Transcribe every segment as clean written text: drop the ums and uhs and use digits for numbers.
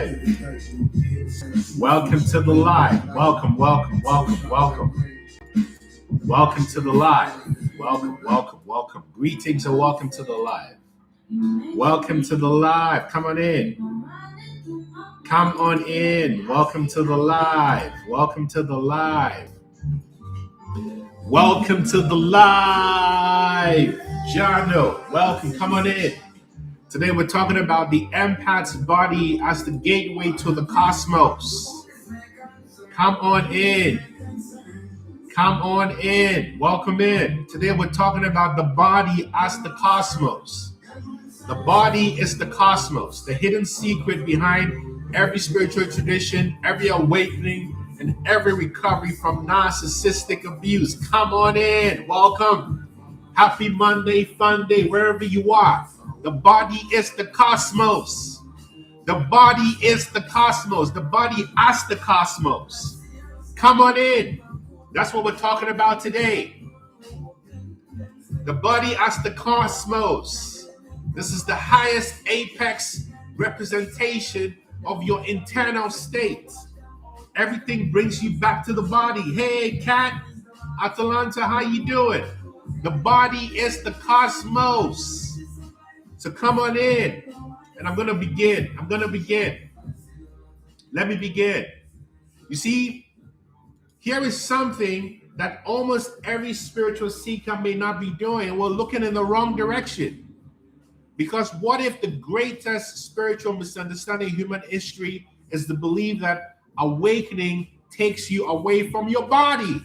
live. Welcome to the live. Welcome. Welcome to the live. Welcome. Greetings and welcome to the live. Welcome to the live. Come on in. Welcome to the live. Welcome to the live. Jano, welcome. Come on in. Today we're talking about the empath's body as the gateway to the cosmos. Come on in. Welcome in. Today we're talking about the body as the cosmos. The body is the cosmos, the hidden secret behind every spiritual tradition, every awakening, and every recovery from narcissistic abuse. Come on in. Welcome. Happy Monday, fun day, wherever you are. The body is the cosmos. The body is the cosmos. The body as the cosmos. Come on in. That's what we're talking about today. The body as the cosmos. This is the highest apex representation of your internal state. Everything brings you back to the body. Hey, Kat, Atalanta, how you doing? The body is the cosmos. So come on in, and I'm going to begin. Let me begin. You see, here is something that almost every spiritual seeker may not be doing. We're looking in the wrong direction. Because what if the greatest spiritual misunderstanding in human history is the belief that awakening takes you away from your body?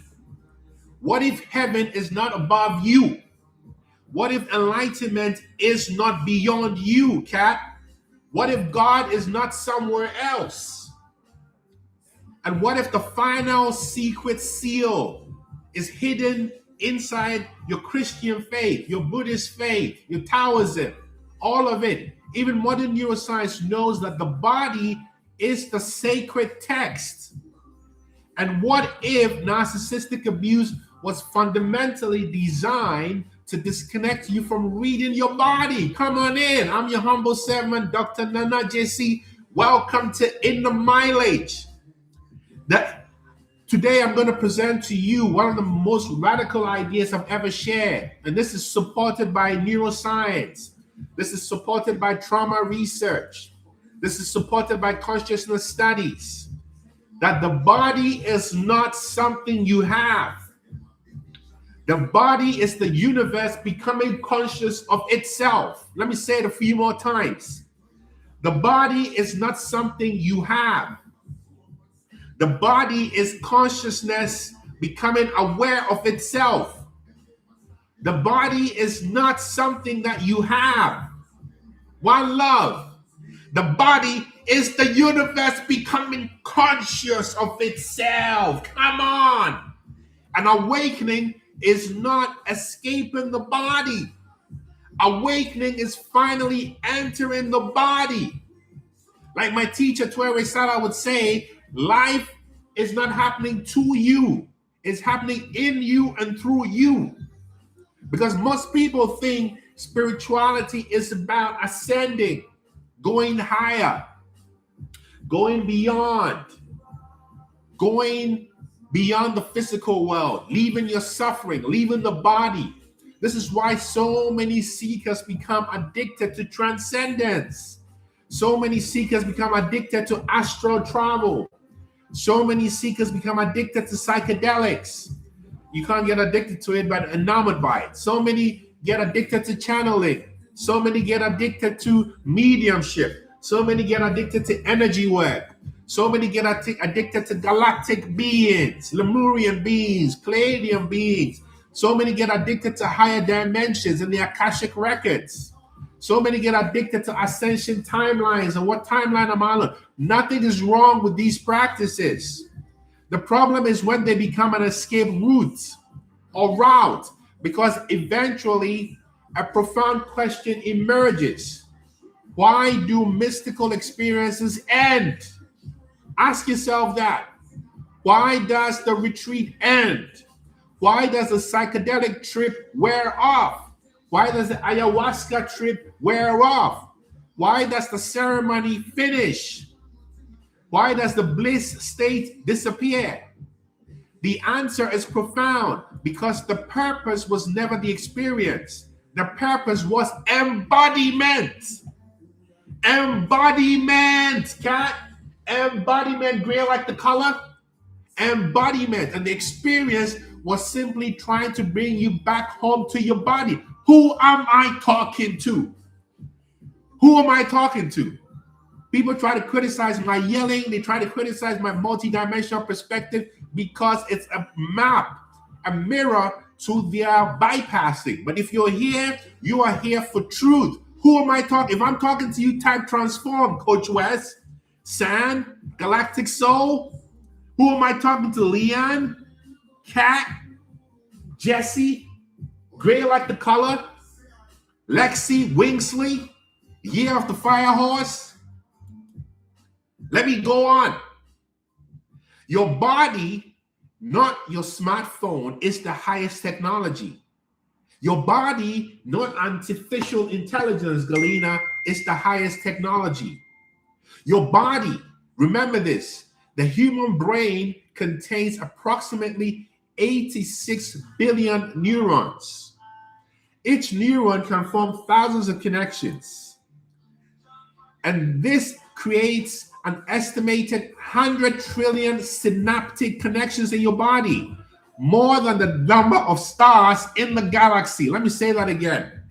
What if heaven is not above you? What if enlightenment is not beyond you, Kat? What if God is not somewhere else? And what if the final secret seal is hidden inside your Christian faith, your Buddhist faith, your Taoism, all of it? Even modern neuroscience knows that the body is the sacred text. And what if narcissistic abuse was fundamentally designed to disconnect you from reading your body? Come on in. I'm your humble servant, Dr. Nana Gyesie. Welcome to In the Mileage. Today I'm going to present to you one of the most radical ideas I've ever shared. And this is supported by neuroscience. This is supported by trauma research. This is supported by consciousness studies. That the body is not something you have. The body is the universe becoming conscious of itself. Let me say it a few more times. The body is not something you have. The body is consciousness becoming aware of itself. The body is not something that you have. One love. The body is the universe becoming conscious of itself. Come on. An awakening is not escaping the body. Awakening is finally entering the body. Like my teacher, Tuere Sala, would say, life is not happening to you. It's happening in you and through you. Because most people think spirituality is about ascending, going higher, going beyond the physical world, leaving your suffering, leaving the body. This is why so many seekers become addicted to transcendence. So many seekers become addicted to astral travel. So many seekers become addicted to psychedelics. You can't get addicted to it, but enamored by it. So many get addicted to channeling. So many get addicted to mediumship. So many get addicted to energy work. So many get addicted to galactic beings, Lemurian beings, Pleiadian beings. So many get addicted to higher dimensions and the Akashic records. So many get addicted to ascension timelines. And what timeline am I on? Nothing is wrong with these practices. The problem is when they become an escape route or route, because eventually a profound question emerges. Why do mystical experiences end? Ask yourself that. Why does the retreat end? Why does the psychedelic trip wear off? Why does the ayahuasca trip wear off? Why does the ceremony finish? Why does the bliss state disappear? The answer is profound, because the purpose was never the experience. The purpose was embodiment. Embodiment, cat. Embodiment, gray like the color. Embodiment. And the experience was simply trying to bring you back home to your body. Who am I talking to? Who am I talking to? People try to criticize my yelling. They try to criticize my multidimensional perspective because it's a map, a mirror to their bypassing. But if you're here, you are here for truth. Who am I talking? If I'm talking to you, type transform, Coach West, San, Galactic Soul. Who am I talking to? Leon, Kat, Jesse, Gray like the color, Lexi, Wingsley, Year of the Fire Horse. Let me go on. Your body, not your smartphone, is the highest technology. Your body, not artificial intelligence, Galena, is the highest technology. Your body, remember this, the human brain contains approximately 86 billion neurons. Each neuron can form thousands of connections. And this creates an estimated 100 trillion synaptic connections in your body, more than the number of stars in the galaxy. Let me say that again.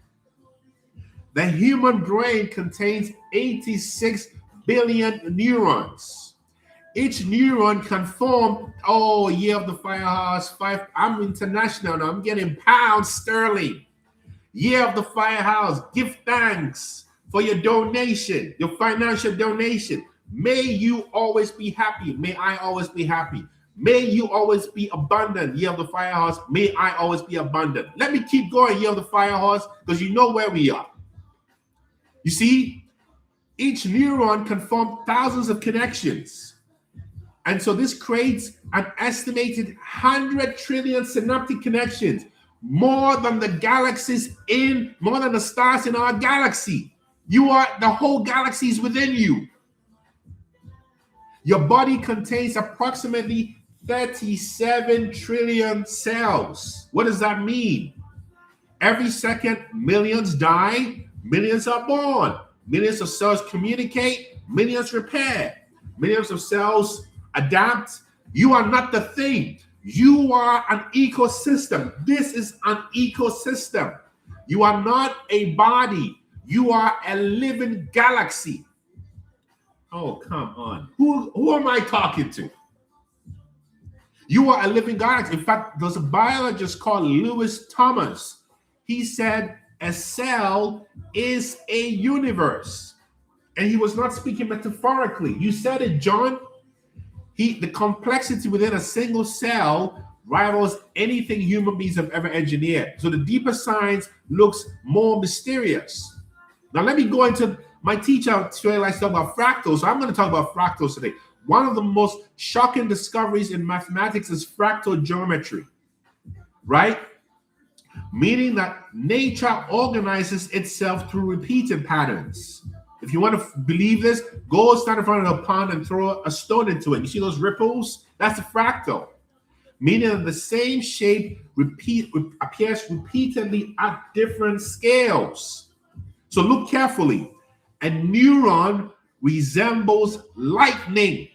The human brain contains 86 billion neurons. Each neuron can form, Year of the Firehouse, I'm international now, I'm getting pounds sterling. Year of the Firehouse, give thanks for your donation, your financial donation. May you always be happy. May I always be happy. May you always be abundant, Year of the Firehouse. May I always be abundant. Let me keep going, Year of the Firehouse, because you know where we are. You see, each neuron can form thousands of connections. And so this creates an estimated 100 trillion synaptic connections, more than the galaxies more than the stars in our galaxy. The whole galaxy is within you. Your body contains approximately 37 trillion cells. What does that mean? Every second, millions die, millions are born, millions of cells communicate, millions repair, millions of cells adapt. You are not the thing. You are an ecosystem. This is an ecosystem. You are not a body. You are a living galaxy. Oh, come on. Who am I talking to? You are a living galaxy. In fact, there's a biologist called Lewis Thomas. He said a cell is a universe. And he was not speaking metaphorically. You said it, John. The complexity within a single cell rivals anything human beings have ever engineered. So the deeper science looks more mysterious. Now let me go into my teacher today likes to talk about fractals. So I'm going to talk about fractals today. One of the most shocking discoveries in mathematics is fractal geometry, right? Meaning that nature organizes itself through repeated patterns. If you want to believe this, go stand in front of a pond and throw a stone into it. You see those ripples? That's a fractal. Meaning that the same shape appears repeatedly at different scales. So look carefully. A neuron resembles lightning.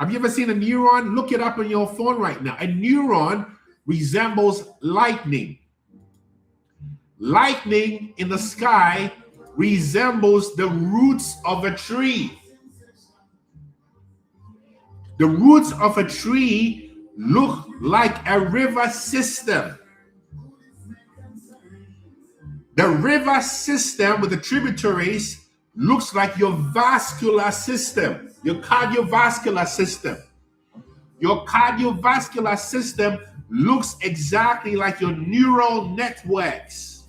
Have you ever seen a neuron? Look it up on your phone right now. A neuron resembles lightning. Lightning in the sky resembles the roots of a tree. The roots of a tree look like a river system. The river system with the tributaries looks like your vascular system, your cardiovascular system. Your cardiovascular system looks exactly like your neural networks.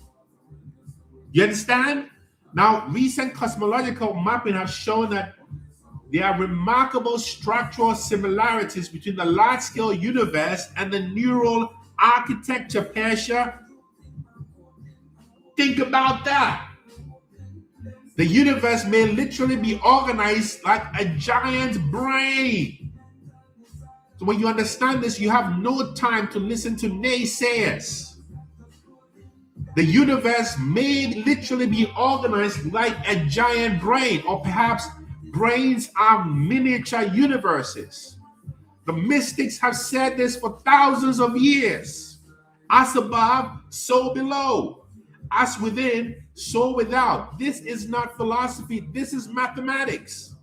You understand? Now, recent cosmological mapping has shown that there are remarkable structural similarities between the large-scale universe and the neural architecture, Persia. Think about that. The universe may literally be organized like a giant brain. So when you understand this, you have no time to listen to naysayers. The universe may literally be organized like a giant brain, or perhaps brains are miniature universes. The mystics have said this for thousands of years. As above, so below. As within, so without. This is not philosophy, this is mathematics.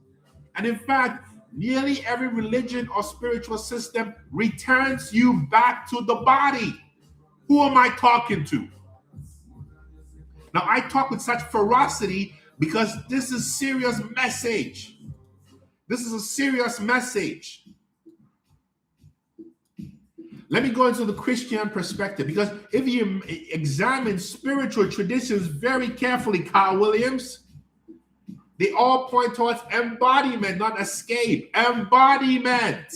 And in fact, nearly every religion or spiritual system returns you back to the body. Who am I talking to? Now, I talk with such ferocity because this is serious message. This is a serious message. Let me go into the Christian perspective, because if you examine spiritual traditions very carefully, Carl Williams, they all point towards embodiment, not escape. Embodiment.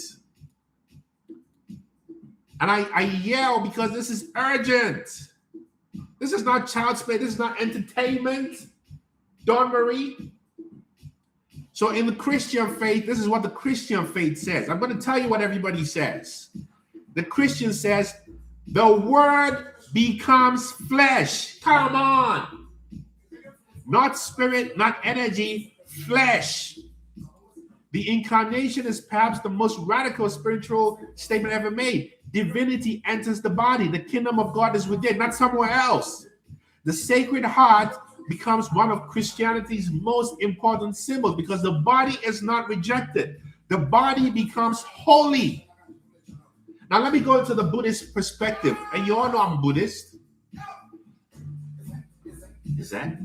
And I yell because this is urgent. This is not child's play. This is not entertainment. Dawn Marie. So in the Christian faith, this is what the Christian faith says. I'm going to tell you what everybody says. The Christian says, the word becomes flesh. Come on. Not spirit, not energy, flesh. The incarnation is perhaps the most radical spiritual statement ever made. Divinity enters the body. The kingdom of God is within, not somewhere else. The Sacred Heart becomes one of Christianity's most important symbols because the body is not rejected. The body becomes holy. Now let me go into the Buddhist perspective. And you all know I'm Buddhist. Is that?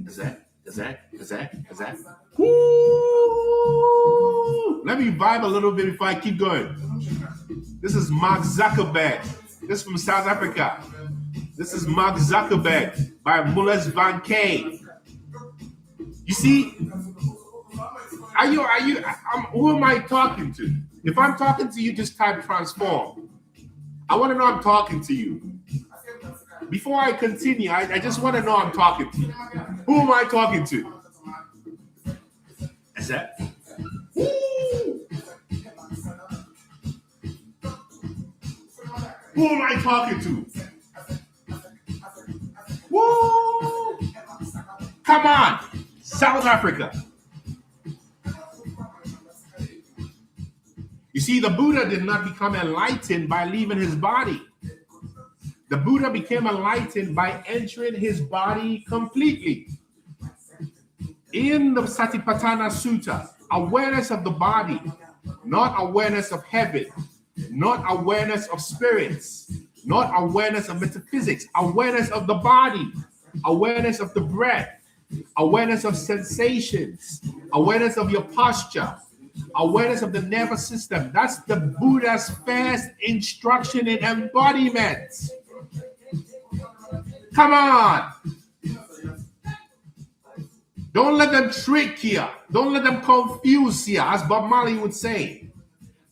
Woo! Let me vibe a little bit before I keep going. This is Mark Zuckerberg. This is from South Africa. This is Mark Zuckerberg by Mullis Van Kay. You see, who am I talking to? If I'm talking to you, just type transform. I want to know I'm talking to you. Before I continue, I just want to know I'm talking to you. Who am I talking to? Is that? Who am I talking to? Woo! Come on, South Africa. You see, the Buddha did not become enlightened by leaving his body. The Buddha became enlightened by entering his body completely. In the Satipatthana Sutta, awareness of the body, not awareness of heaven, not awareness of spirits, not awareness of metaphysics, awareness of the body, awareness of the breath, awareness of sensations, awareness of your posture, awareness of the nervous system. That's the Buddha's first instruction in embodiment. Come on. Don't let them trick you. Don't let them confuse you, as Bob Marley would say.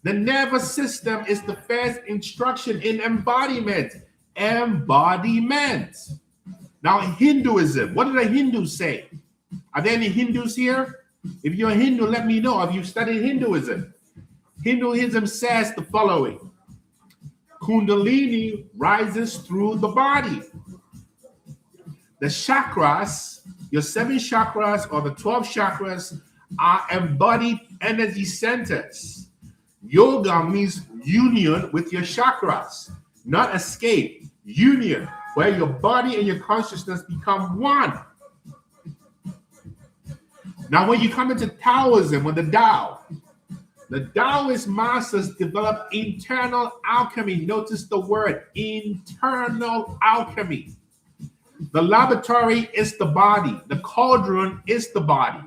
The nervous system is the first instruction in embodiment. Embodiment. Now, Hinduism. What did the Hindus say? Are there any Hindus here? If you're a Hindu, let me know. Have you studied Hinduism? Hinduism says the following. Kundalini rises through the body. The chakras, your 7 chakras or the 12 chakras, are embodied energy centers. Yoga means union with your chakras, not escape. Union, where your body and your consciousness become one. Now, when you come into Taoism or the Taoist masters develop internal alchemy. Notice the word internal alchemy. The laboratory is the body. The cauldron is the body.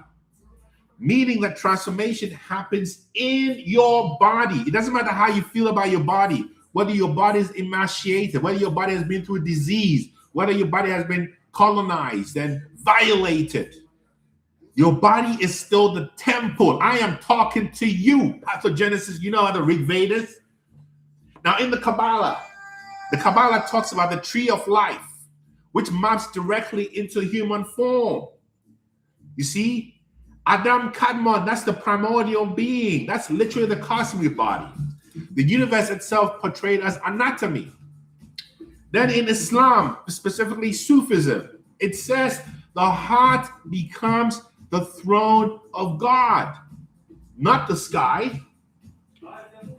Meaning that transformation happens in your body. It doesn't matter how you feel about your body, whether your body is emaciated, whether your body has been through disease, whether your body has been colonized and violated. Your body is still the temple. I am talking to you. Pathogenesis, you know how the Rig Vedas? Now in the Kabbalah talks about the tree of life, which maps directly into human form. You see, Adam Kadmon, that's the primordial being. That's literally the cosmic body. The universe itself portrayed as anatomy. Then in Islam, specifically Sufism, it says the heart becomes the throne of God, not the sky.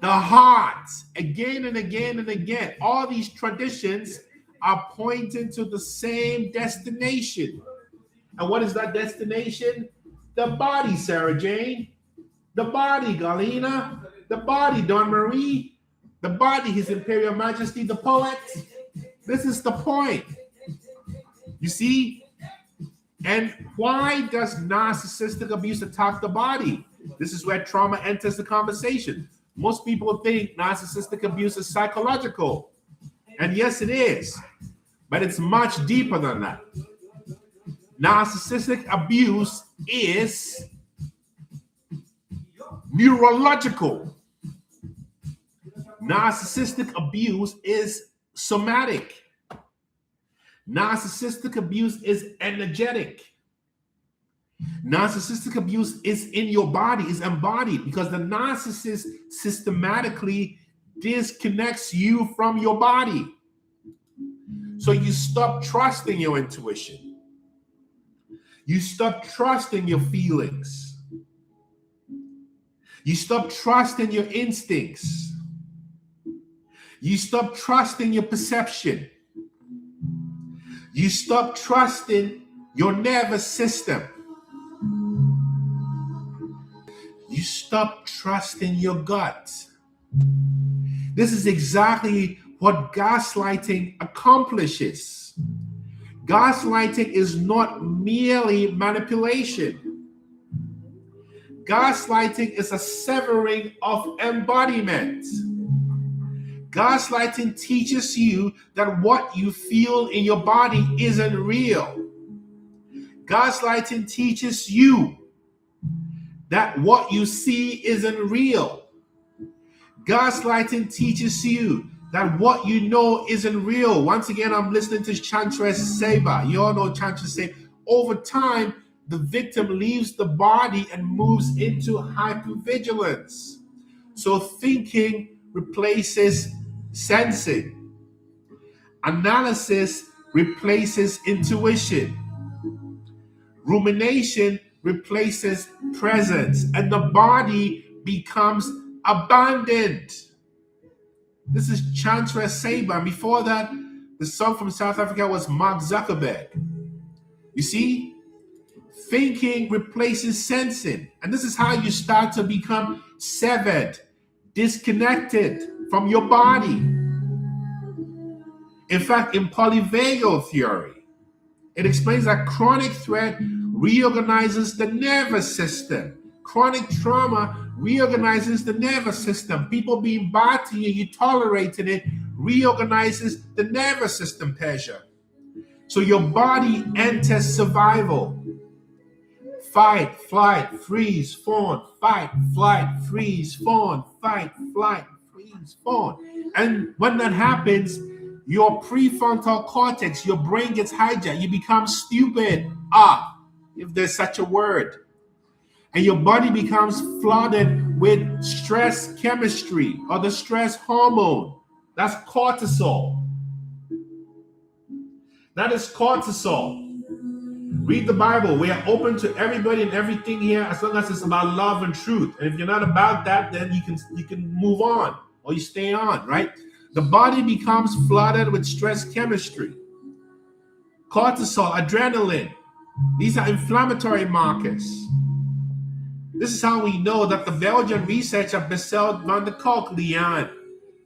The heart, again and again and again. All these traditions are pointing to the same destination. And what is that destination? The body, Sarah Jane. The body, Galina. The body, Dawn Marie. The body, His Imperial Majesty, the poet. This is the point. You see? And why does narcissistic abuse attack the body? This is where trauma enters the conversation. Most people think narcissistic abuse is psychological. And yes, it is. But it's much deeper than that. Narcissistic abuse is neurological. Narcissistic abuse is somatic. Narcissistic abuse is energetic. Narcissistic abuse is in your body, is embodied, because the narcissist systematically disconnects you from your body. So you stop trusting your intuition. You stop trusting your feelings. You stop trusting your instincts. You stop trusting your perception. You stop trusting your nervous system. You stop trusting your gut. This is exactly what gaslighting accomplishes. Gaslighting is not merely manipulation. Gaslighting is a severing of embodiment. Gaslighting teaches you that what you feel in your body isn't real. Gaslighting teaches you that what you see isn't real. Gaslighting teaches you that what you know isn't real. Once again, I'm listening to Chantra Seva. You all know Chantra Seva. Over time, the victim leaves the body and moves into hypervigilance. So thinking replaces sensing. Analysis replaces intuition. Rumination replaces presence, and the body becomes abandoned. This is Chantra Seva. Before that, the song from South Africa was Mark Zuckerberg. You see, thinking replaces sensing, and this is how you start to become severed, disconnected from your body. In fact, in polyvagal theory, it explains that chronic threat reorganizes the nervous system. Chronic trauma reorganizes the nervous system. People being bad to you, you tolerating it, reorganizes the nervous system pressure. So your body enters survival. Fight, flight, freeze, fawn. Fight, flight, freeze, fawn. Fight, flight, freeze, fawn. And when that happens, your prefrontal cortex, your brain gets hijacked. You become stupid. If there's such a word. And your body becomes flooded with stress chemistry or the stress hormone. That's cortisol. That is cortisol. Read the Bible. We are open to everybody and everything here as long as it's about love and truth. And if you're not about that, then you can move on or you stay on, right? The body becomes flooded with stress chemistry. Cortisol, adrenaline. These are inflammatory markers. This is how we know that the Belgian researcher Bessel van der Kolk, Leon,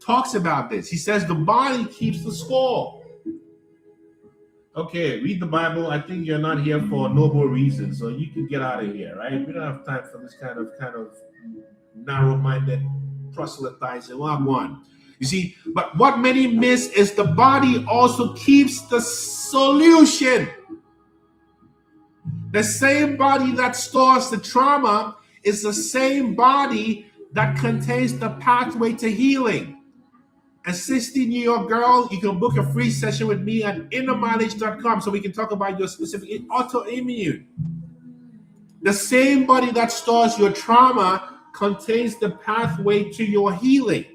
talks about this. He says the body keeps the score. Okay, read the Bible. I think you're not here for a noble reason, so you can get out of here, right? We don't have time for this kind of narrow-minded proselytizing. Well, I'm one. You see, but what many miss is the body also keeps the solution. The same body that stores the trauma is the same body that contains the pathway to healing. A 16-year-old girl, you can book a free session with me at innermileage.com so we can talk about your specific autoimmune. The same body that stores your trauma contains the pathway to your healing.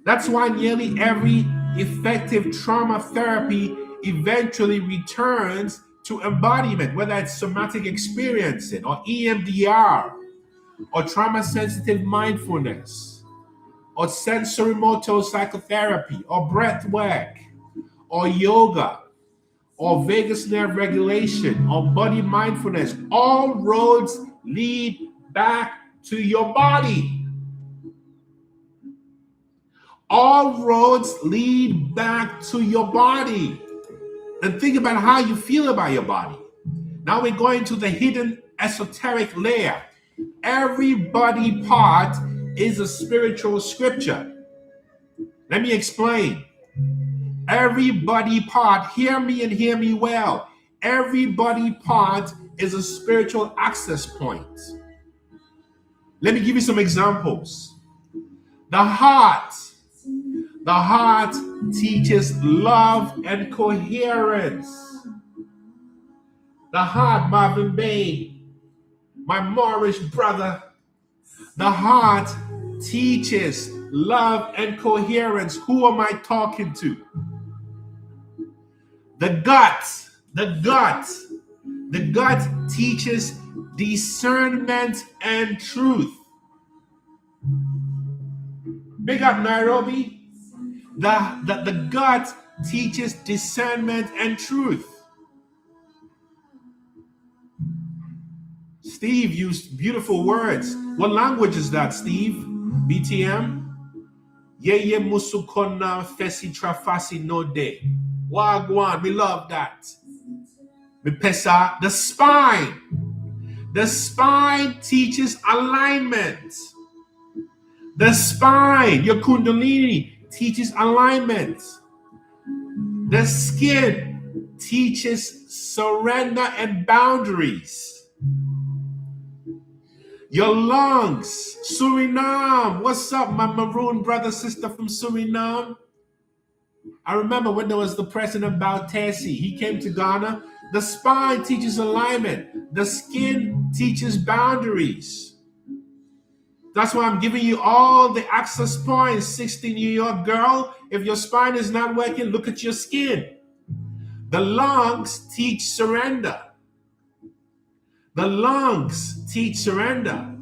That's why nearly every effective trauma therapy eventually returns to embodiment, whether it's somatic experiencing or EMDR or trauma-sensitive mindfulness or sensory motor psychotherapy or breath work or yoga or vagus nerve regulation or body mindfulness. All roads lead back to your body. All roads lead back to your body. And think about how you feel about your body. Now we're going to the hidden esoteric layer. Every body part is a spiritual scripture. Let me explain. Every body part, hear me and hear me well. Every body part is a spiritual access point. Let me give you some examples. The heart teaches love and coherence. The heart, Marvin Bain, my Moorish brother. The heart teaches love and coherence. Who am I talking to? The gut teaches discernment and truth. Big up Nairobi. The gut teaches discernment and truth. Steve used beautiful words. What language is that, Steve? BTM? Yeye musukona fesi trafasi no de. Wagwan, we love that. Mipesa, the spine. The spine teaches alignment. The spine, your kundalini, teaches alignment. The skin teaches surrender and boundaries. Your lungs, Suriname. What's up, my maroon brother, sister from Suriname? I remember when there was the president Bautesi. He came to Ghana. The spine teaches alignment. The skin teaches boundaries. That's why I'm giving you all the access points, 60 New York girl. If your spine is not working, look at your skin. The lungs teach surrender. The lungs teach surrender.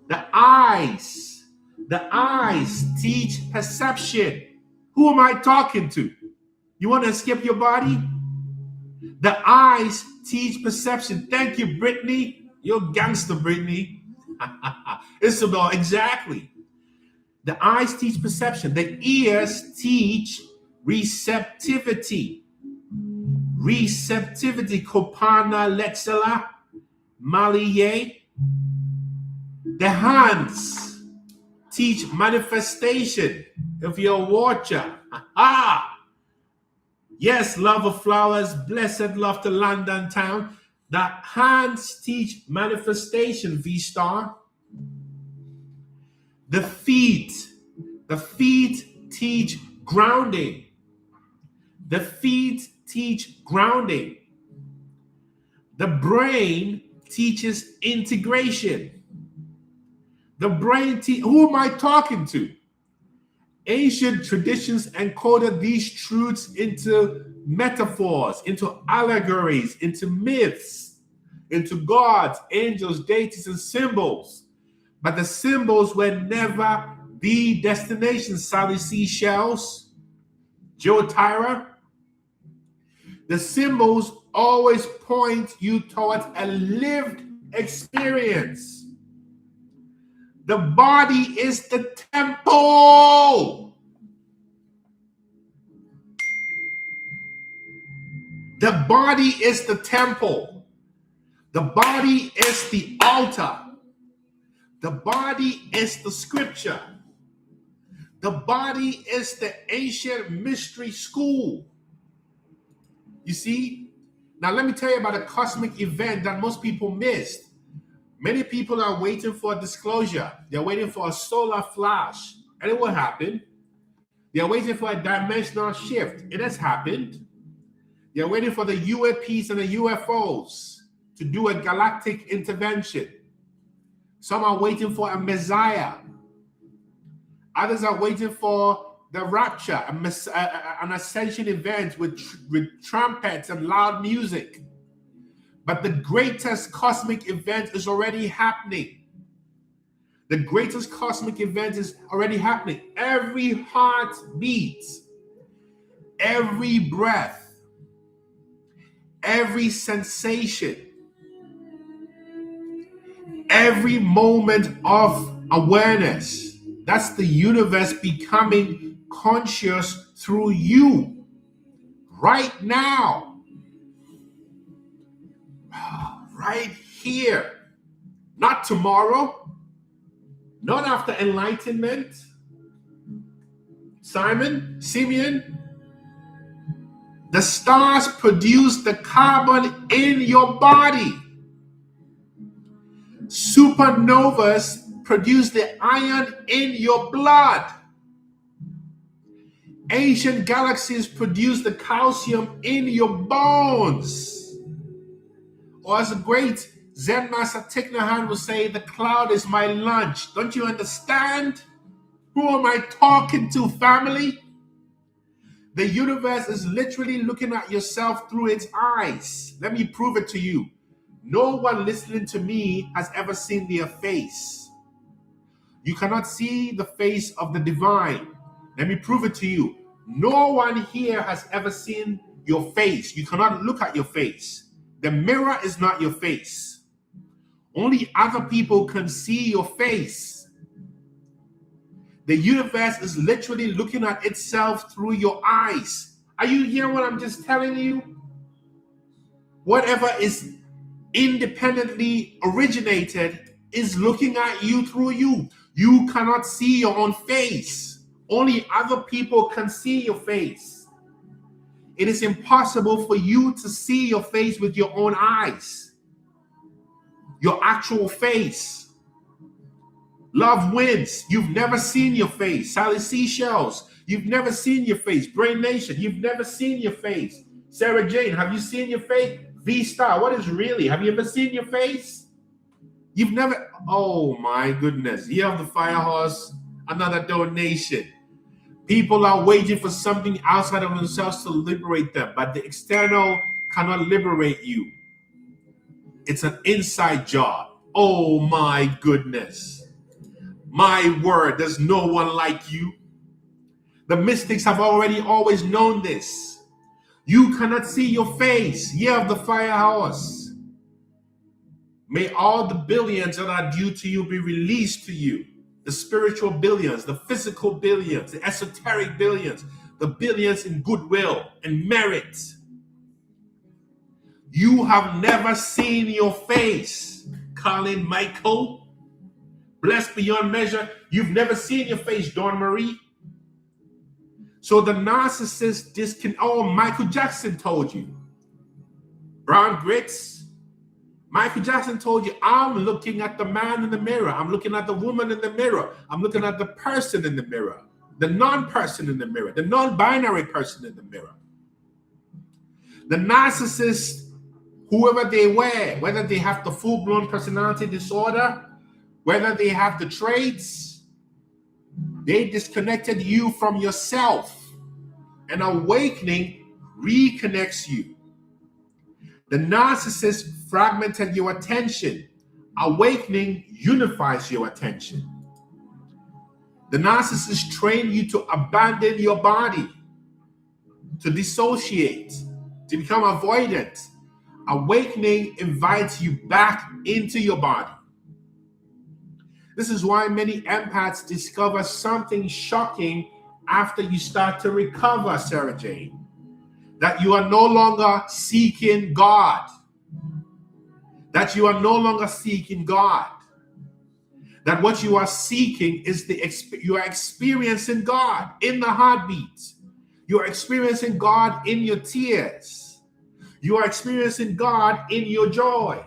The eyes teach perception. Who am I talking to? You want to escape your body? The eyes teach perception. Thank you, Brittany. You're gangster, Brittany. Isabel, exactly. The eyes teach perception. The ears teach receptivity. Receptivity. Kopana Lexela. Maliye. The hands teach manifestation. If you're a watcher. Yes, love of flowers. Blessed love to London town. The hands teach manifestation, V-Star. The feet teach grounding. The feet teach grounding. The brain teaches integration. The brain, who am I talking to? Ancient traditions encoded these truths into metaphors, into allegories, into myths, into gods, angels, deities, and symbols. But the symbols were never the destination. Sally Seashells, Joe Tyra. The symbols always point you towards a lived experience. The body is the temple. The body is the temple. The body is the altar. The body is the scripture. The body is the ancient mystery school. You see? Now let me tell you about a cosmic event that most people missed. Many people are waiting for a disclosure. They're waiting for a solar flash. And it will happen. They're waiting for a dimensional shift. It has happened. They're waiting for the UAPs and the UFOs. to do a galactic intervention. Some are waiting for a Messiah. Others are waiting for the rapture, an ascension event with trumpets and loud music. But the greatest cosmic event is already happening. The greatest cosmic event is already happening. Every heartbeat, every breath, every sensation, every moment of awareness, that's the universe becoming conscious through you right now, right here, not tomorrow, not after enlightenment. Simeon, the stars produce the carbon in your body. Supernovas produce the iron in your blood. Ancient galaxies produce the calcium in your bones. Or as a great Zen master Thich Nhat Hanh would say, the cloud is my lunch. Don't you understand? Who am I talking to, family? The universe is literally looking at yourself through its eyes. Let me prove it to you. No one listening to me has ever seen their face. You cannot see the face of the divine. Let me prove it to you. No one here has ever seen your face. You cannot look at your face. The mirror is not your face. Only other people can see your face. The universe is literally looking at itself through your eyes. Are you hearing what I'm just telling you? Whatever is independently originated is looking at you through you. You cannot see your own face. Only other people can see your face. It is impossible for you to see your face with your own eyes. Your actual face. Love wins. You've never seen your face. Sally Seashells, you've never seen your face. Brain Nation, you've never seen your face. Sarah Jane, have you seen your face? V-Star, what is really? Have you ever seen your face? You've never, oh my goodness. Year of the Firehorse, another donation. People are waiting for something outside of themselves to liberate them, but the external cannot liberate you. It's an inside job. Oh my goodness. My word, there's no one like you. The mystics have already always known this. You cannot see your face. Year of the Firehorse. May all the billions that are due to you be released to you. The spiritual billions, the physical billions, the esoteric billions, the billions in goodwill and merit. You have never seen your face, Colin Michael. Blessed beyond measure. You've never seen your face, Dawn Marie. So the narcissist oh, Michael Jackson told you. Brown Grits. Michael Jackson told you, I'm looking at the man in the mirror. I'm looking at the woman in the mirror. I'm looking at the person in the mirror. The non-person in the mirror. The non-binary person in the mirror. The narcissist, whoever they were, whether they have the full-blown personality disorder, whether they have the traits, they disconnected you from yourself. And awakening reconnects you. The narcissist fragmented your attention. Awakening unifies your attention. The narcissist trained you to abandon your body, to dissociate, to become avoidant. Awakening invites you back into your body. This is why many empaths discover something shocking after you start to recover, Sarah Jane. That you are no longer seeking God. That you are no longer seeking God. That what you are seeking is you are experiencing God in the heartbeat. You are experiencing God in your tears. You are experiencing God in your joy.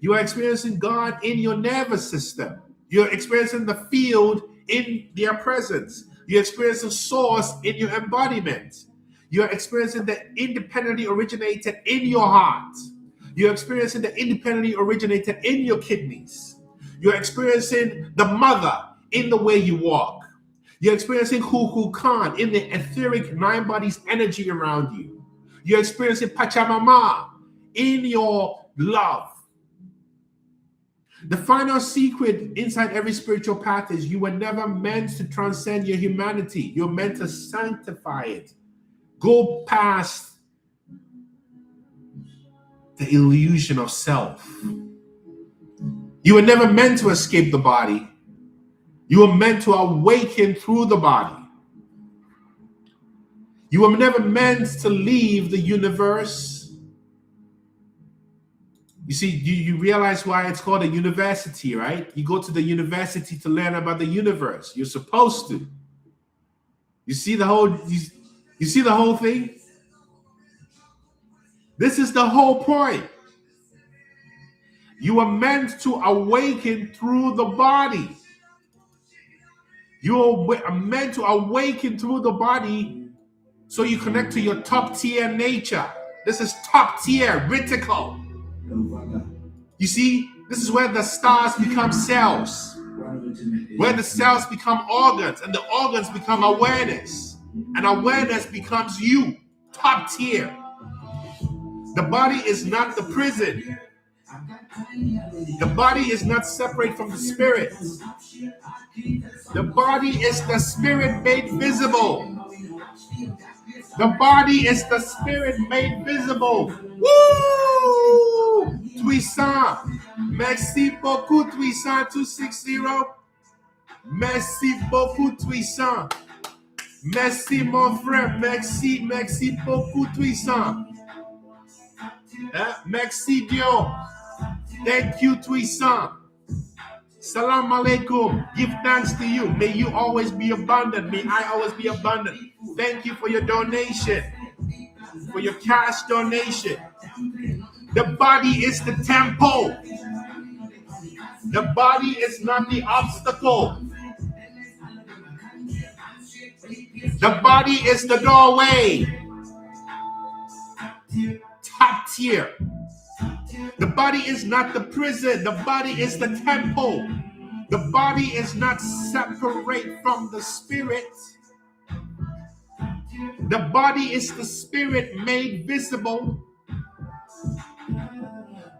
You are experiencing God in your nervous system. You're experiencing the field in their presence. You're experiencing source in your embodiment. You're experiencing the independently originated in your heart. You're experiencing the independently originated in your kidneys. You're experiencing the mother in the way you walk. You're experiencing Kukulkan in the etheric nine bodies energy around you. You're experiencing Pachamama in your love. The final secret inside every spiritual path is you were never meant to transcend your humanity. You're meant to sanctify it. Go past the illusion of self. You were never meant to escape the body. You were meant to awaken through the body. You were never meant to leave the universe. You see, you realize why it's called a university, right? You go to the university to learn about the universe. You're supposed to. You see the whole thing? This is the whole point. You are meant to awaken through the body. You are meant to awaken through the body so you connect to your top tier nature. This is top tier, reticle. You see, this is where the stars become cells, where the cells become organs, and the organs become awareness, and awareness becomes you, top tier. The body is not the prison. The body is not separate from the spirit. The body is the spirit made visible. The body is the spirit made visible. Woo! Puissant. Merci beaucoup, Puissant 260. Merci beaucoup, Puissant. Merci, mon frère. Merci beaucoup, Puissant. Merci, Dieu. Thank you, Puissant. Salam alaikum. Give thanks to you. May you always be abundant. May I always be abundant. Thank you for your donation, for your cash donation. The body is the temple. The body is not the obstacle. The body is the doorway. Top tier. The body is not the prison. The body is the temple. The body is not separate from the spirit. The body is the spirit made visible.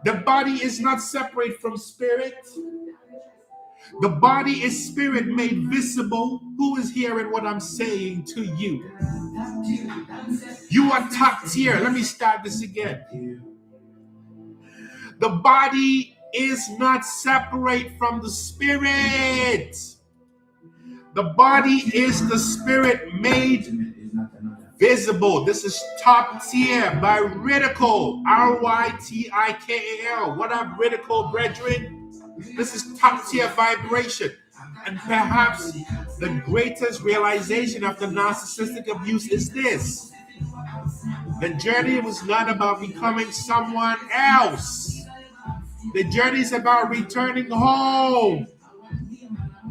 The body is not separate from spirit. The body is spirit made visible. Who is hearing what I'm saying to you? You are top tier. Let me start this again. The body is not separate from the spirit. The body is the spirit made visible. This is top tier by Ritical. RYTIKAL. What up, Ritical brethren? This is top tier vibration. And perhaps the greatest realization of the narcissistic abuse is this. The journey was not about becoming someone else. The journey is about returning home.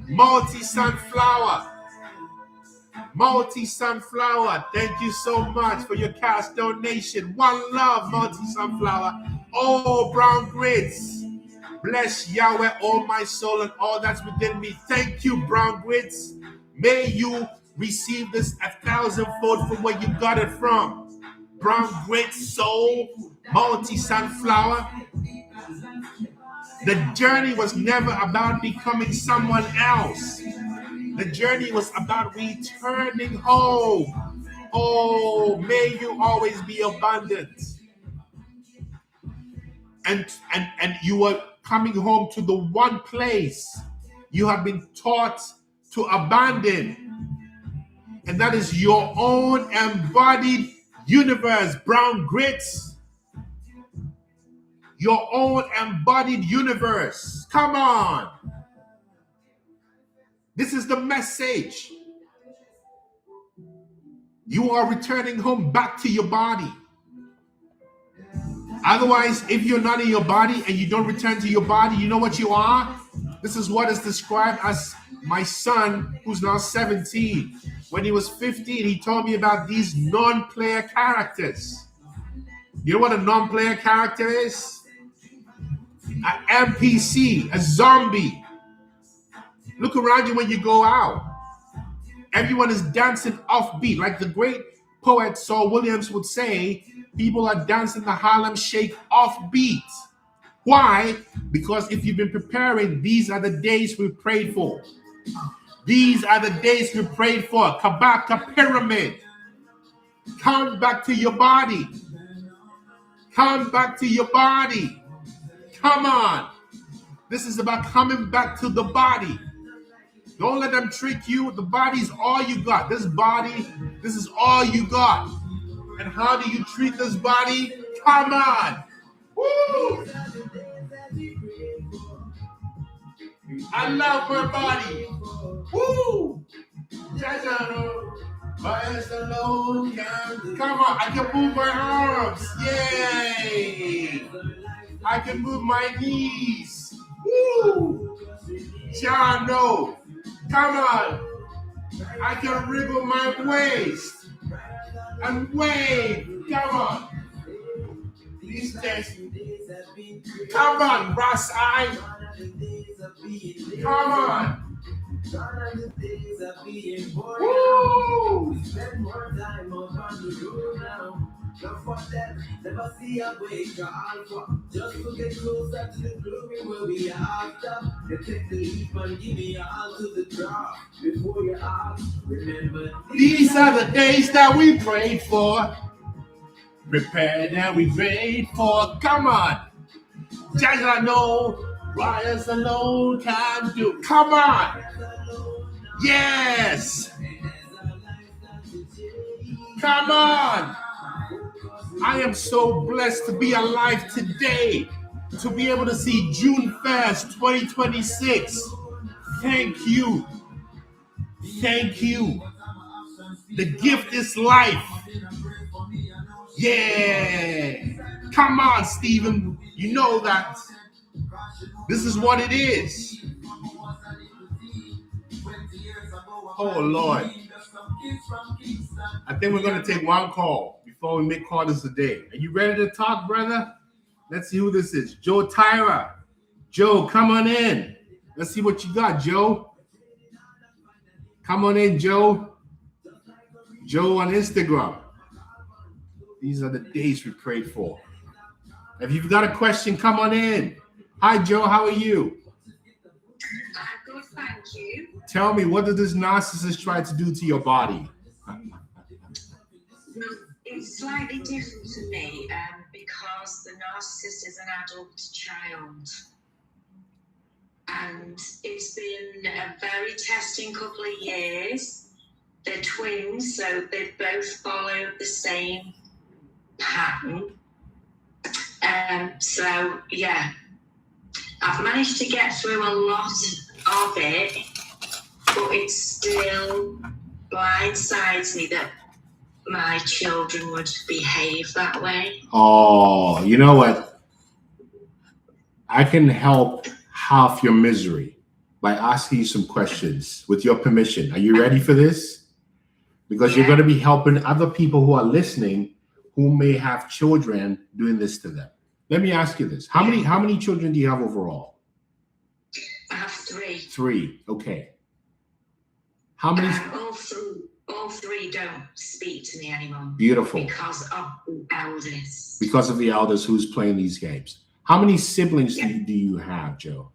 Multi-sunflower. Multi-sunflower. Thank you so much for your cash donation. One love, multi-sunflower. Oh, brown grits. Bless Yahweh, all my soul and all that's within me. Thank you, brown grits. May you receive this 1,000-fold from where you got it from. Brown grits, soul, multi-sunflower. The journey was never about becoming someone else. The journey was about returning home. Oh, may you always be abundant. And you are coming home to the one place you have been taught to abandon. And that is your own embodied universe, brown grits. Your own embodied universe. Come on. This is the message. You are returning home back to your body. Otherwise, if you're not in your body and you don't return to your body, you know what you are? This is what is described as my son, who's now 17. When he was 15, he told me about these non-player characters. You know what a non-player character is? An NPC, a zombie. Look around you when you go out. Everyone is dancing offbeat. Like the great poet Saul Williams would say, people are dancing the Harlem Shake offbeat. Why? Because if you've been preparing, these are the days we prayed for. These are the days we prayed for. Kabaka Pyramid. Come back to your body. Come back to your body. Come on. This is about coming back to the body. Don't let them trick you. The body's all you got. This body, this is all you got. And how do you treat this body? Come on. Woo! I love my body. Woo! Come on, I can move my arms. Yay! I can move my knees. Woo! John, no. Come on. I can wriggle my waist and wave. Come on. These days. Come on, Ross Eye. Come on. Woo! Never see a wake alpha. Just to get closer to the glory where we are after. You take the leap and give me your all to the drop. Before you ask, remember these are the days that we prayed for. Prepared and we prayed for. Come on. Just I know riders alone can do. Come on. Yes. Come on. I am so blessed to be alive today, to be able to see June 1st, 2026. Thank you. Thank you. The gift is life. Yeah. Come on, Stephen. You know that. This is what it is. Oh, Lord. I think we're going to take one call before we make call this a day. Are you ready to talk, brother? Let's see who this is. Joe Tyra. Joe, come on in. Let's see what you got, Joe. Come on in, Joe. Joe on Instagram. These are the days we prayed for. If you've got a question, come on in. Hi, Joe. How are you? I'm good, thank you. Tell me, what did this narcissist try to do to your body? It's slightly different to me because the narcissist is an adult child. And it's been a very testing couple of years. They're twins, so they both follow the same pattern. So, yeah, I've managed to get through a lot of it, but it still blindsides me that my children would behave that way. Oh, you know what? I can help half your misery by asking you some questions with your permission. Are you ready for this? Because you're going to be helping other people who are listening who may have children doing this to them. Let me ask you this. How many children do you have overall? I have 3. 3. Okay. How many? All three don't speak to me anymore. Beautiful. Because of the eldest. Because of the eldest who's playing these games. How many siblings do you have, Joe?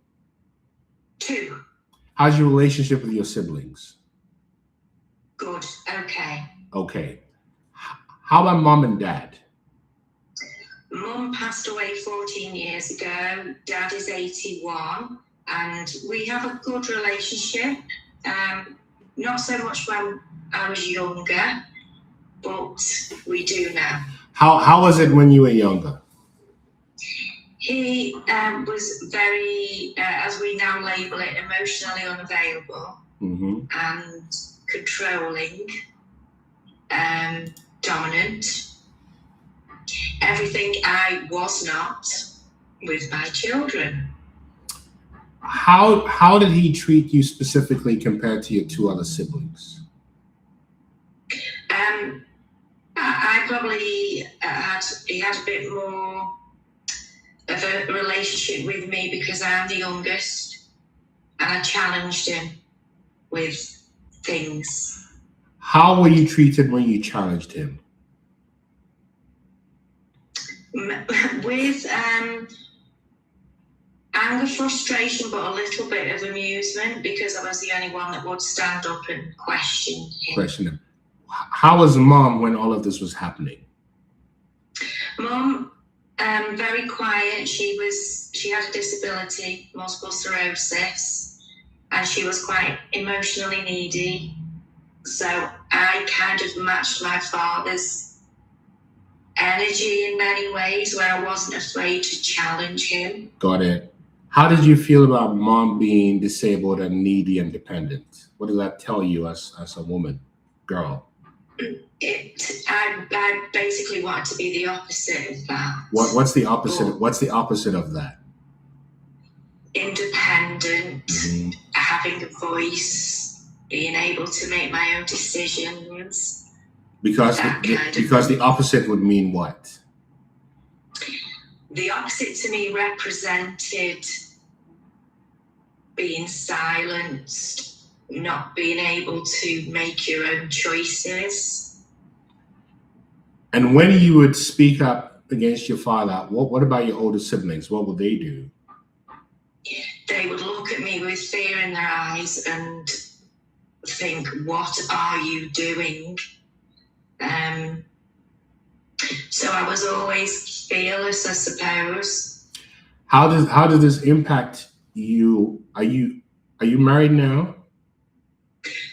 2. How's your relationship with your siblings? Good. Okay. Okay. How about mom and dad? Mum passed away 14 years ago. Dad is 81. And we have a good relationship. Not so much when I was younger, but we do now. How was it when you were younger? He was very, as we now label it, emotionally unavailable and controlling, dominant. Everything I was not with my children. How did he treat you specifically compared to your 2 other siblings? I probably he had a bit more of a relationship with me because I'm the youngest, and I challenged him with things. How were you treated when you challenged him? With anger, frustration, but a little bit of amusement because I was the only one that would stand up and question him. How was Mom when all of this was happening? Mum, very quiet. She had a disability, multiple sclerosis, and she was quite emotionally needy. So I kind of matched my father's energy in many ways, where I wasn't afraid to challenge him. Got it. How did you feel about Mom being disabled and needy and dependent? What did that tell you as a woman, girl? I basically wanted to be the opposite of that. What's the opposite? What's the opposite of that? Independent, having a voice, being able to make my own decisions. Because the opposite would mean what? The opposite to me represented being silenced, not being able to make your own choices. And when you would speak up against your father, what about your older siblings? What would they do? They would look at me with fear in their eyes and think, what are you doing? So I was always fearless, I suppose. How does this impact you? Are you married now?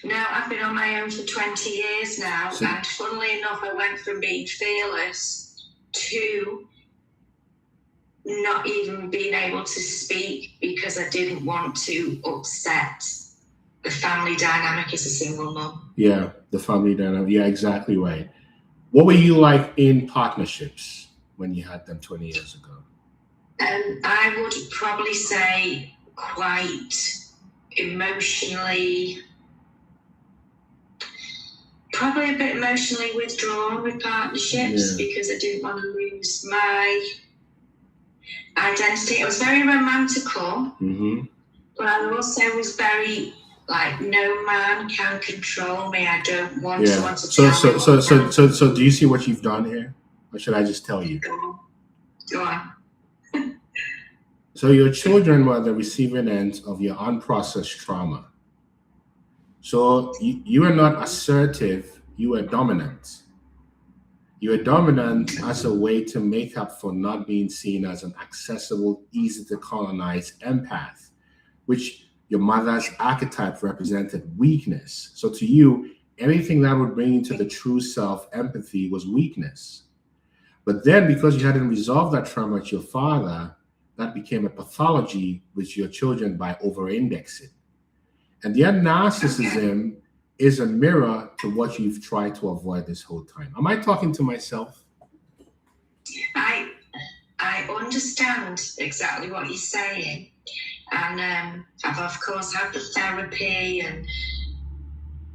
No, I've been on my own for 20 years now, and funnily enough, I went from being fearless to not even being able to speak because I didn't want to upset the family dynamic as a single mom. Yeah, the family dynamic. Yeah, exactly right. What were you like in partnerships when you had them 20 years ago? I would probably say quite emotionally, probably a bit emotionally withdrawn with partnerships because I didn't want to lose my identity. It was very romantical, but I also was very like, no man can control me. I don't want someone to tell me. So do you see what you've done here? Or should I just tell you? Go on. So your children were the receiving end of your unprocessed trauma. So you are not assertive, you are dominant. You are dominant as a way to make up for not being seen as an accessible, easy to colonize empath, which your mother's archetype represented weakness. So to you, anything that would bring you to the true self, empathy, was weakness. But then because you hadn't resolved that trauma with your father, that became a pathology with your children by over-indexing. And yet narcissism is a mirror to what you've tried to avoid this whole time. Am I talking to myself? I understand exactly what you're saying. And I've, of course, had the therapy and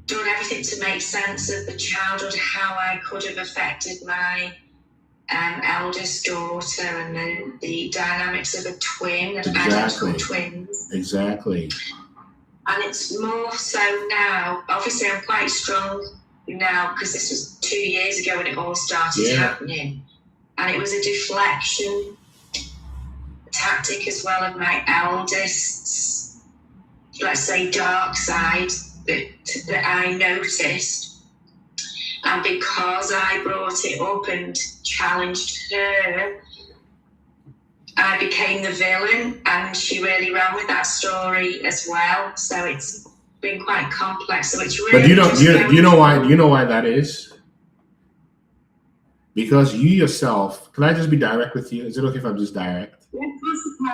done everything to make sense of the childhood, how I could have affected my eldest daughter and the dynamics of a twin, of identical twins. Exactly. And it's more so now. Obviously, I'm quite strong now because this was 2 years ago when it all started happening. And it was a deflection tactic as well of my eldest's, let's say, dark side that I noticed. And because I brought it up and challenged her, I became the villain, and she really ran with that story as well. So it's been quite complex. So it's really. But you know why that is? Because you yourself. Can I just be direct with you? Is it okay if I'm just direct?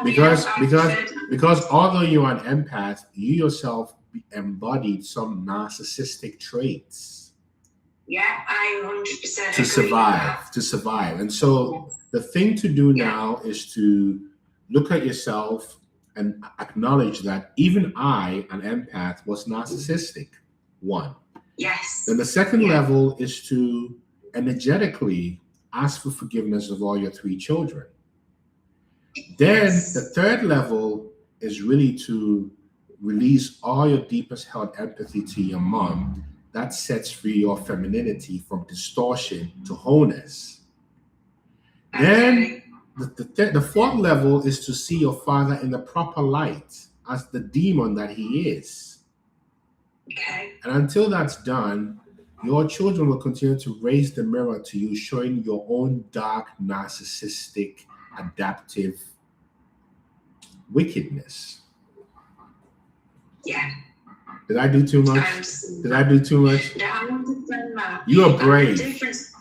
Because although you're an empath, you yourself embodied some narcissistic traits. Yeah, I 100% to survive. And so the thing to do now is to look at yourself and acknowledge that even I, an empath, was narcissistic. One. Yes. Then the second level is to energetically ask for forgiveness of all your three children. Then Yes. the third level is really to release all your deepest held empathy to your mom. That sets free your femininity from distortion to wholeness. Then the fourth level is to see your father in the proper light as the demon that he is. Okay. And until that's done, your children will continue to raise the mirror to you, showing your own dark, narcissistic, adaptive wickedness. Yeah. Did I do too much? Did I do too much? No, I understand that. You are And brave. the difference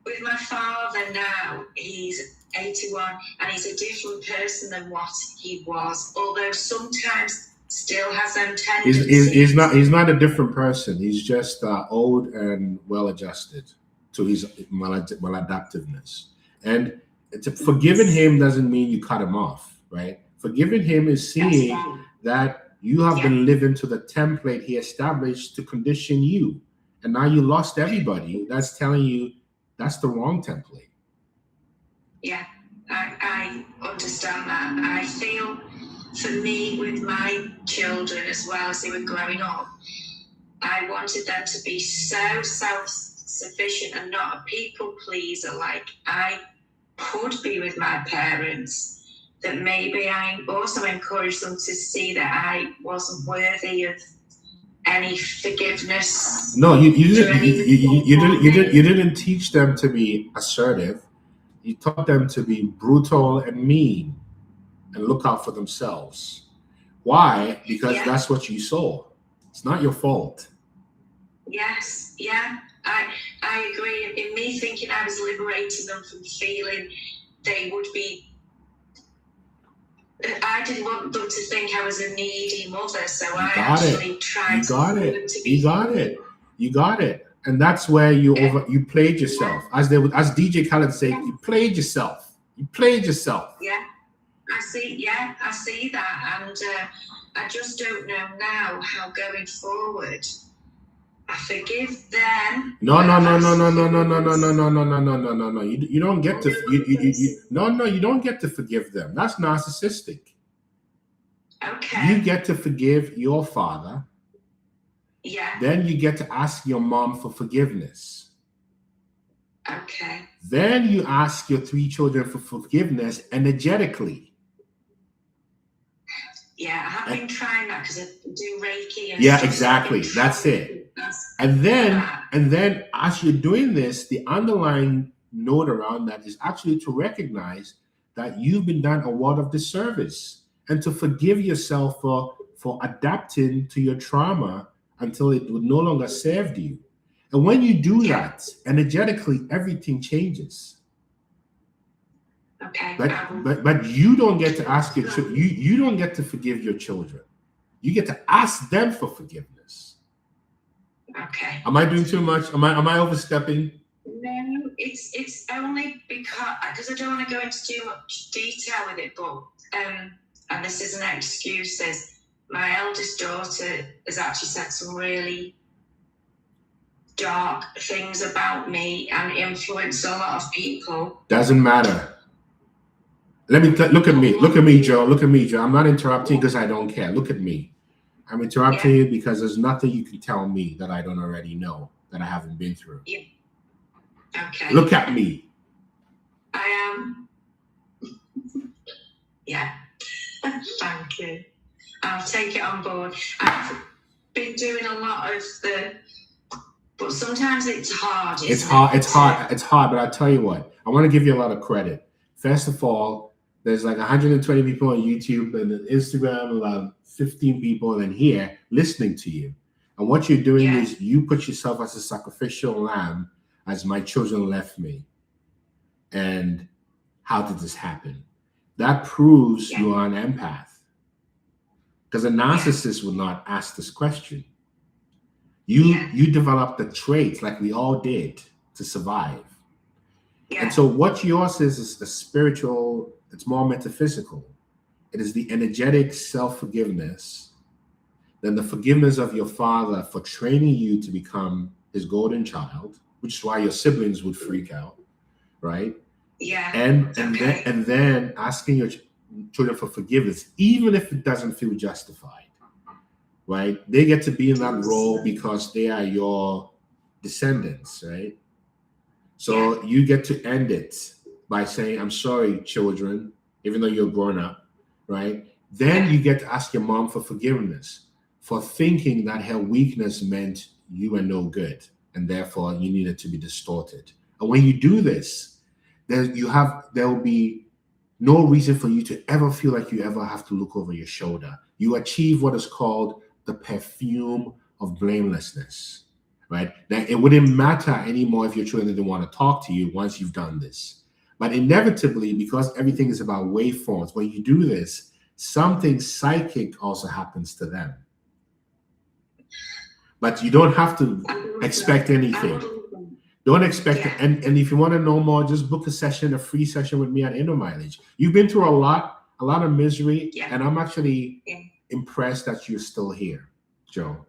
with my father now, he's 81 and he's a different person than what he was, although sometimes still has them tendencies. He's not a different person. He's just old and well-adjusted to his maladaptiveness. And forgiving him doesn't mean you cut him off, right? Forgiving him is seeing that you have been living to the template he established to condition you. And now you lost everybody. That's telling you that's the wrong template. Yeah, I understand that. I feel for me with my children as well as they were growing up, I wanted them to be so self-sufficient and not a people pleaser like I could be with my parents. That maybe I also encouraged them to see that I wasn't worthy of any forgiveness. No, you didn't teach them to be assertive. You taught them to be brutal and mean and look out for themselves. Why? Because that's what you saw. It's not your fault. Yes, yeah, I agree. In me thinking I was liberating them from feeling they would be. I didn't want them to think I was a needy mother, so I actually tried to get them to be. You got it. And that's where you played yourself. As DJ Khaled said, you played yourself. Yeah, I see that, and I just don't know now how going forward. I forgive them. No. You don't get to you don't get to forgive them. That's narcissistic. Okay. You get to forgive your father. Yeah. Then you get to ask your mom for forgiveness. Okay. Then you ask your three children for forgiveness energetically. Yeah, I have been trying that because I do Reiki and stuff. Exactly. That's it. And then as you're doing this, the underlying note around that is actually to recognize that you've been done a lot of disservice and to forgive yourself for adapting to your trauma until it would no longer serve you. And when you do that, energetically, everything changes. Okay. But you don't get to ask your children. You don't get to forgive your children. You get to ask them for forgiveness. Okay. Am I doing too much? Am I overstepping? No, it's only because I don't want to go into too much detail with it, but and this isn't excuses. My eldest daughter has actually said some really dark things about me and influenced a lot of people. Doesn't matter. Let me look at me. Look at me, Joe. Look at me, Joe. I'm not interrupting because I don't care. Look at me. I'm interrupting you because there's nothing you can tell me that I don't already know, that I haven't been through. Okay. Look at me. I am. Yeah. Thank you. I'll take it on board. I've been doing a lot of but sometimes it's hard. It's hard, but I'll tell you what, I want to give you a lot of credit. First of all, there's like 120 people on YouTube and Instagram, about 15 people in here listening to you. And what you're doing is you put yourself as a sacrificial lamb as my children left me. And how did this happen? That proves you are an empath. Because a narcissist would not ask this question. You developed the traits like we all did to survive. Yeah. And so what yours is a spiritual, it's more metaphysical. It is the energetic self-forgiveness, then the forgiveness of your father for training you to become his golden child. which is why your siblings would freak out, right? Yeah. And Okay. then asking your children for forgiveness, even if it doesn't feel justified, right? They get to be in that role because they are your descendants, right? So you get to end it by saying, I'm sorry, children, even though you're grown up, right? Then you get to ask your mom for forgiveness for thinking that her weakness meant you were no good and therefore you needed to be distorted. And when you do this, there will be no reason for you to ever feel like you ever have to look over your shoulder. You achieve what is called the perfume of blamelessness, right? Now, it wouldn't matter anymore if your children didn't want to talk to you once you've done this. But inevitably, because everything is about waveforms, when you do this, something psychic also happens to them. But you don't have to expect anything. Don't expect it. And if you want to know more, just book a free session with me at Inner Mileage. You've been through a lot of misery, and I'm actually impressed that you're still here, Joe.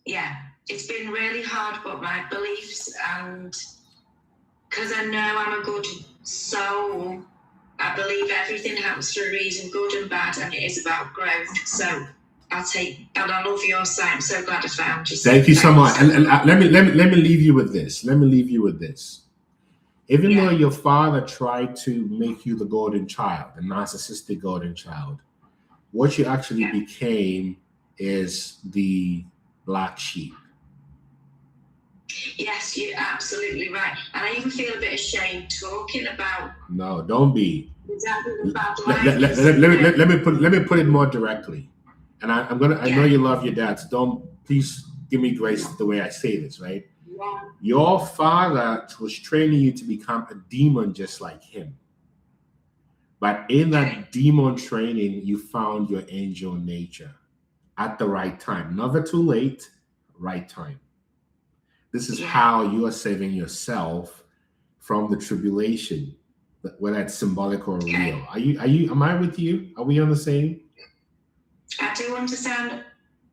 Yeah, it's been really hard, but my beliefs, and because I know I'm a good soul, I believe everything happens for a reason, good and bad, and it is about growth. So and I love your site. I'm so glad I found you. Thank you so much. And let me leave you with this. Even though your father tried to make you the golden child, the narcissistic golden child, what you actually became is the black sheep. Yes, you're absolutely right. And I even feel a bit ashamed talking about. No, don't be. Let me put it more directly. And I know you love your dad, so please give me grace the way I say this, right? Yeah. Your father was training you to become a demon just like him. But in that demon training, you found your angel nature at the right time. Never too late, right time. This is how you are saving yourself from the tribulation, whether it's symbolic or real. Am I with you? Are we on the same? I do understand.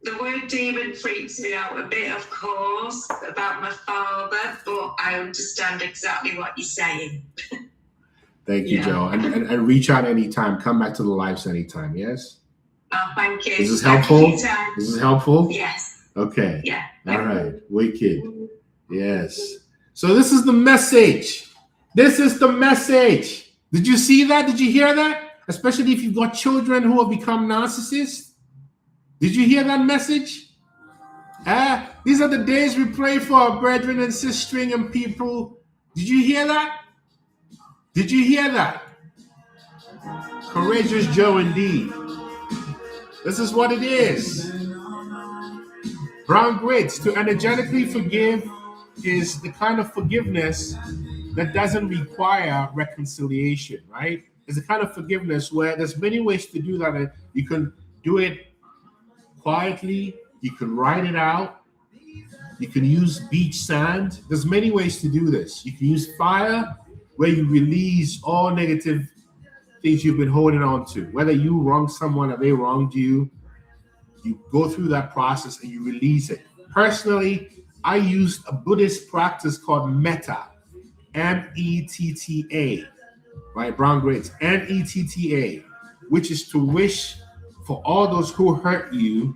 The word demon freaks me out a bit, of course, about my father, but I understand exactly what you're saying. Thank you, Joe. And reach out anytime. Come back to the lives anytime, yes? Oh, thank you. Is this helpful? This is helpful? Yes. Okay. Yeah. All right. Wicked. Yes. So this is the message. This is the message. Did you see that? Did you hear that? Especially if you've got children who have become narcissists. Did you hear that message? These are the days we pray for our brethren and sistering and people. Did you hear that? Did you hear that? Courageous Joe indeed. This is what it is. Brown grits, to energetically forgive is the kind of forgiveness that doesn't require reconciliation, right? It's the kind of forgiveness where there's many ways to do that. You can do it quietly, you can write it out, you can use beach sand. There's many ways to do this. You can use fire, where you release all negative things you've been holding on to. Whether you wronged someone or they wronged you, you go through that process and you release it. Personally, I used a Buddhist practice called metta, M-E-T-T-A, right? Brown grits, M-E-T-T-A, which is to wish for all those who hurt you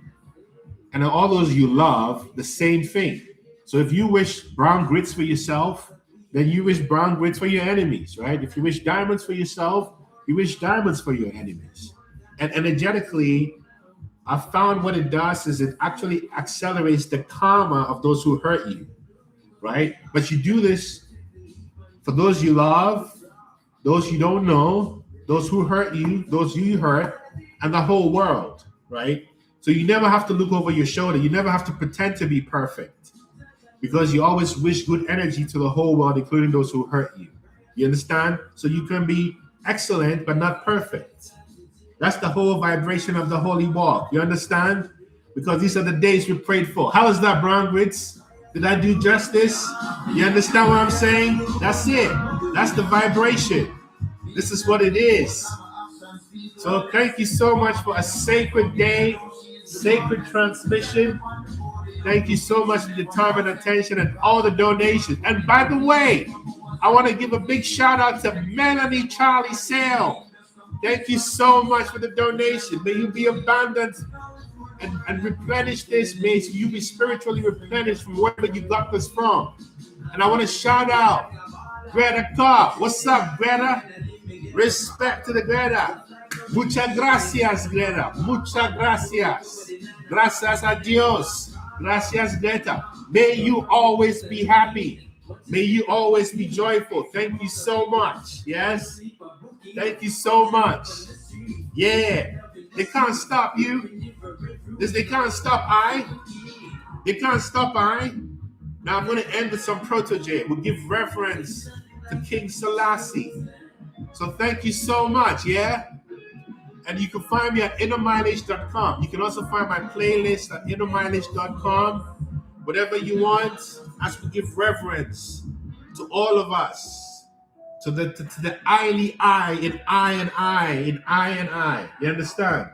and all those you love the same thing. So if you wish brown grits for yourself, then you wish brown grits for your enemies, right? If you wish diamonds for yourself, you wish diamonds for your enemies. And energetically, I found what it does is it actually accelerates the karma of those who hurt you, right? But you do this for those you love, those you don't know, those who hurt you, those you hurt, and the whole world, right? So you never have to look over your shoulder. You never have to pretend to be perfect because you always wish good energy to the whole world, including those who hurt you. You understand? So you can be excellent, but not perfect. That's the whole vibration of the holy walk. You understand? Because these are the days we prayed for. How is that, brown grits? Did I do justice? You understand what I'm saying? That's it. That's the vibration. This is what it is. So thank you so much for a sacred day, sacred transmission. Thank you so much for your time and attention and all the donations. And by the way, I want to give a big shout out to Melanie Charlie Sale. Thank you so much for the donation. May you be abundant and replenish this. May you be spiritually replenished from wherever you got this from. And I want to shout out Greta Carp. What's up, Greta? Respect to the Greta. Muchas gracias, Greta. Muchas gracias. Gracias a Dios. Gracias, Greta. May you always be happy. May you always be joyful. Thank you so much. Yes? Thank you so much. Yeah. They can't stop you. They can't stop I. They can't stop I. Now I'm going to end with some protege. We'll give reference to King Selassie. So thank you so much, yeah? And you can find me at innermileage.com. You can also find my playlist at innermileage.com. Whatever you want, as we give reverence to all of us, to the I-ly I, in I and I, in I and I. You understand?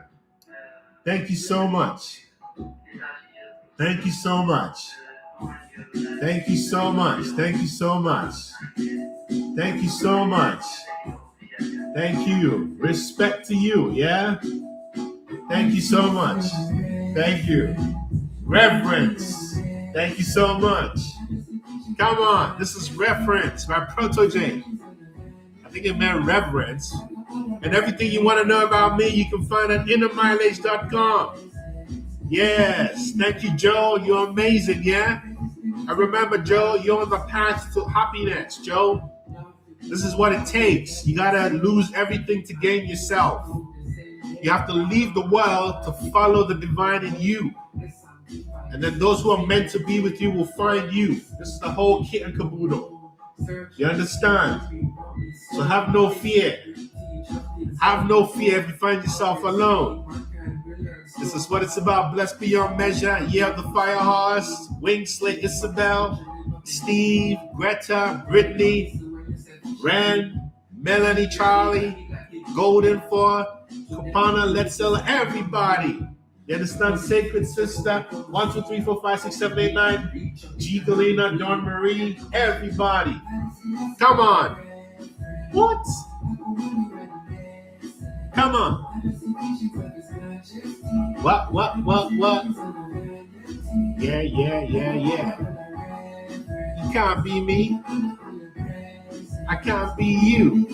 Thank you so much. Thank you so much. Thank you so much. Thank you so much. Thank you so much. Thank you. Respect to you, yeah? Thank you so much. Thank you. Reverence. Thank you so much. Come on. This is reference, my protege. I think it meant reverence. And everything you want to know about me, you can find at innermileage.com. Yes. Thank you, Joe. You're amazing, yeah? I remember, Joe, you're on the path to happiness, Joe. This is what it takes. You got to lose everything to gain yourself. You have to leave the world to follow the divine in you. And then those who are meant to be with you will find you. This is the whole kit and caboodle. You understand? So have no fear. Have no fear if you find yourself alone. This is what it's about. Blessed beyond measure. Yeah, the fire horse, Wingsley, Isabel, Steve, Greta, Brittany, Ren, Melanie, Charlie, Golden for Kapana, Letzel, everybody. You understand? Sacred Sister, 1, 2, 3, 4, 5, 6, 7, 8, 9, G. Galena, Dawn Marie, everybody. Come on. What? Come on. What? Yeah. You can't be me. I can't be you.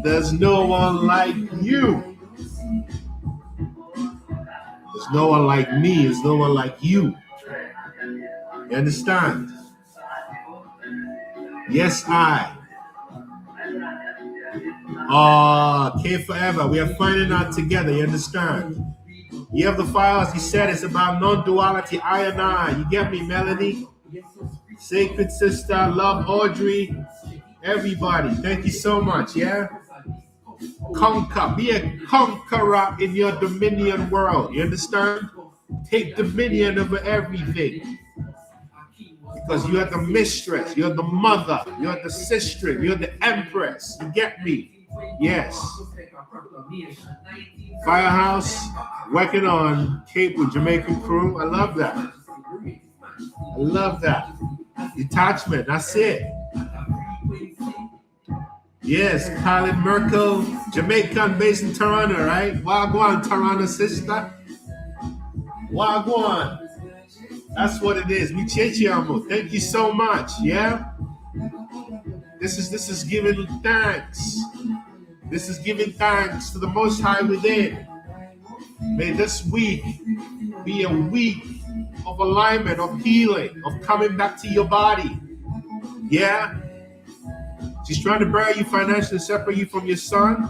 There's no one like you. There's no one like me. There's no one like you. You understand? Yes, I. K forever. We are finding out together. You understand? You have the files. He said it's about non-duality. I and I. You get me, Melanie? Sacred Sister, love Audrey, everybody. Thank you so much, yeah? Conquer, be a conqueror in your dominion world. You understand? Take dominion over everything. Because you are the mistress, you're the mother, you're the sister, you're the empress. You get me? Yes. Firehouse, working on Cape with Jamaican crew. I love that. I love that. Detachment, that's it. Yes, Colin Merkel, Jamaican based in Toronto, right? Wagwan, Toronto sister. Wagwan. That's what it is. Michechiamo. Thank you so much. Yeah? This is giving thanks. This is giving thanks to the Most High within. May this week be a week of alignment, of healing, of coming back to your body. Yeah? She's trying to bury you financially, separate you from your son.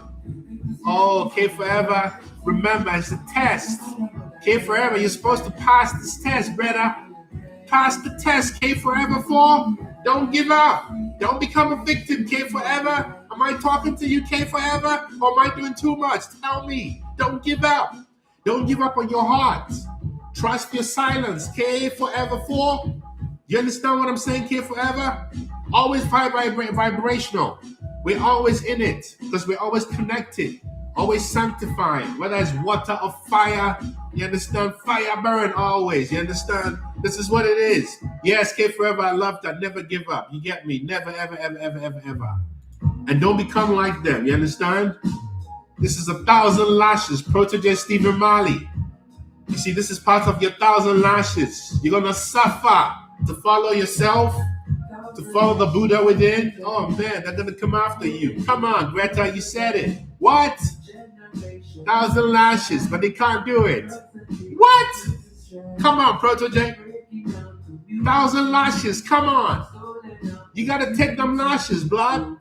Oh, okay, forever. Remember, it's a test. K forever, you're supposed to pass this test, brother. Pass the test, K forever for. Don't give up. Don't become a victim, K forever. Am I talking to you, K forever? Or am I doing too much? Tell me. Don't give up. Don't give up on your heart. Trust your silence, K forever for. You understand what I'm saying, K forever? Always vibrational. We're always in it because we're always connected. Always sanctifying, whether it's water or fire You understand? Fire burn always. You understand? This is what it is. Yes, K forever. I love that. Never give up. You get me? Never, ever, ever, ever, ever, ever. And don't become like them. You understand? This is 1,000 lashes. Protege Stephen Marley. You see, this is part of your 1,000 lashes. You're gonna suffer to follow yourself, to follow the Buddha within. Oh man, they're gonna come after you. Come on, Greta, you said it. What? 1,000 lashes, but they can't do it. What? Come on, Protege. 1,000 lashes, come on. You gotta take them lashes, blood.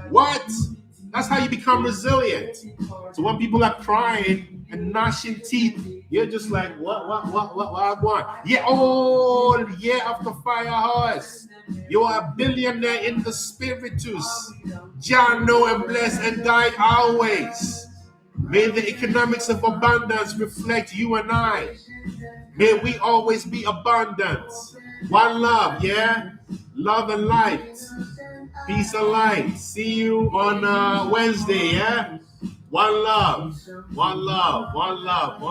What? That's how you become resilient. So when people are crying and gnashing teeth, you're just like, what I want? Yeah, oh, yeah, of the fire horse. You are a billionaire in the spiritus. Jah know and bless and guide always. May the economics of abundance reflect you and I. May we always be abundant. One love, yeah? Love and light. Peace and light. See you on Wednesday, yeah? One love. One love. One love.